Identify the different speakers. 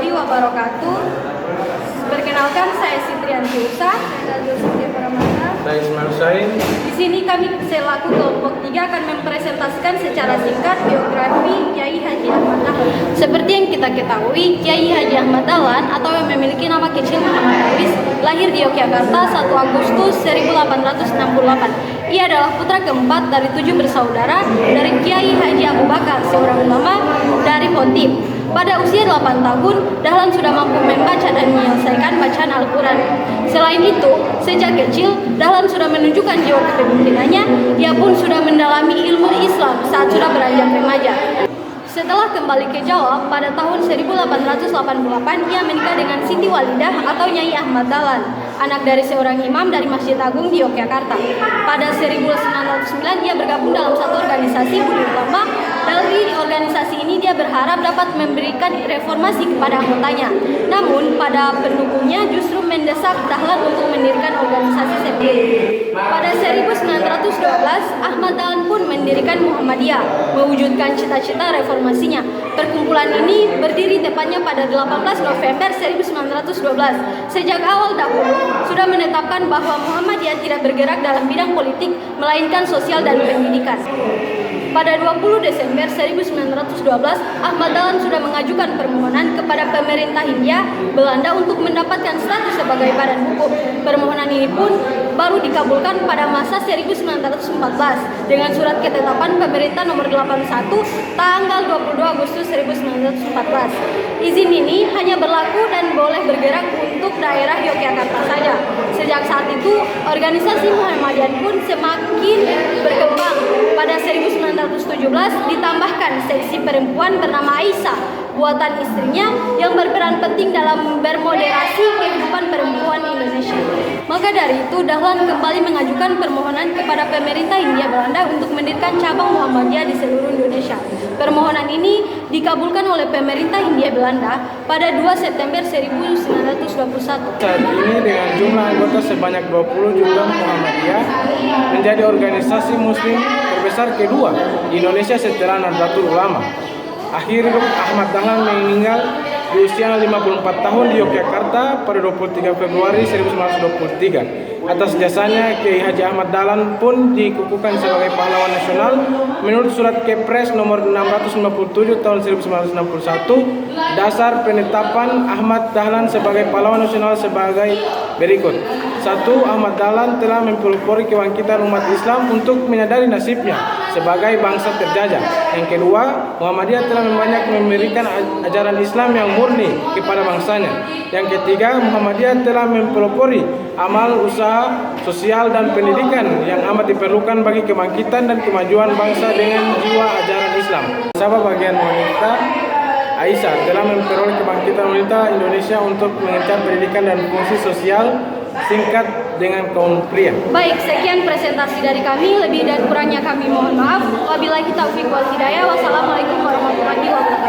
Speaker 1: warahmatullahi wabarakatuh. Perkenalkan, saya Sitrianti Usa.
Speaker 2: Saya Ismail Sain.
Speaker 1: Di sini kami selaku kelompok 3 akan mempresentasikan secara singkat biografi Kiai Haji Ahmad Dahlan. Seperti yang kita ketahui, Kiai Haji Ahmad Dahlan atau yang memiliki nama kecil Muhammad Awis lahir di Yogyakarta 1 Agustus 1868. Ia adalah putra keempat dari 7 bersaudara dari Kiai Haji Abu Bakar, seorang ulama dari Pontiim. Pada usia 8 tahun, Dahlan sudah mampu membaca dan menyelesaikan bacaan Al-Quran. Selain itu, sejak kecil, Dahlan sudah menunjukkan jiwa kepemimpinannya. Ia pun sudah mendalami ilmu Islam saat sudah beranjak remaja. Setelah kembali ke Jawa, pada tahun 1888, ia menikah dengan Siti Walidah atau Nyai Ahmad Dahlan, anak dari seorang imam dari Masjid Agung di Yogyakarta. Pada 1909, ia bergabung dalam satu organisasi budi ulama. Dari organisasi ini dia berharap dapat memberikan reformasi kepada anggotanya. Namun pada pendukungnya justru mendesak Dahlan untuk mendirikan organisasi sendiri. Pada 1912, Ahmad Dahlan pun mendirikan Muhammadiyah, mewujudkan cita-cita reformasinya. Perkumpulan ini berdiri tepatnya pada 18 November 1912. Sejak awal dahulu sudah menetapkan bahwa Muhammadiyah tidak bergerak dalam bidang politik, melainkan sosial dan pendidikan. Pada 20 Desember 1912, Ahmad Dahlan sudah mengajukan permohonan kepada pemerintah Hindia Belanda untuk mendapatkan status sebagai badan hukum. Permohonan ini pun baru dikabulkan pada masa 1914 dengan surat ketetapan pemerintah nomor 81 tanggal 22 Agustus 1914. Izin ini hanya berlaku dan boleh bergerak untuk daerah Yogyakarta saja. Sejak saat itu, organisasi Muhammadiyah pun semakin berkembang. Pada 1917 ditambahkan seksi perempuan bernama Aisyah, buatan istrinya yang berperan penting dalam bermoderasi kehidupan perempuan Indonesia. Maka dari itu, Dahlan kembali mengajukan permohonan kepada pemerintah Hindia Belanda untuk mendirikan cabang Muhammadiyah di seluruh Indonesia. Permohonan ini dikabulkan oleh pemerintah Hindia Belanda pada 2 September 1921.
Speaker 2: Saat ini dengan jumlah anggota sebanyak 20 juta, Muhammadiyah menjadi organisasi muslim terbesar kedua di Indonesia setelah Nahdlatul Ulama. Akhirnya Ahmad Dahlan meninggal di usia 54 tahun di Yogyakarta pada 23 Februari 1923. Atas jasanya, Kiai Haji Ahmad Dahlan pun dikukuhkan sebagai pahlawan nasional menurut surat Kepres nomor 657 tahun 1961. Dasar penetapan Ahmad Dahlan sebagai pahlawan nasional sebagai berikut. 1. Ahmad Dahlan telah mempelopori kebangkitan umat Islam untuk menyadari nasibnya sebagai bangsa terjajah. Yang kedua, Muhammadiyah telah banyak memberikan ajaran Islam yang murni kepada bangsanya. Yang ketiga, Muhammadiyah telah mempelopori amal usaha sosial dan pendidikan yang amat diperlukan bagi kebangkitan dan kemajuan bangsa dengan jiwa ajaran Islam. Sabab bagian wanita, Aisyah telah memperoleh kebangkitan wanita Indonesia untuk mengejar pendidikan dan fungsi sosial singkat dengan kaum pria.
Speaker 1: Baik, sekian presentasi dari kami. Lebih dan kurangnya kami mohon maaf. Wabillahi taufiq wal hidayah. Wassalamualaikum warahmatullahi wabarakatuh.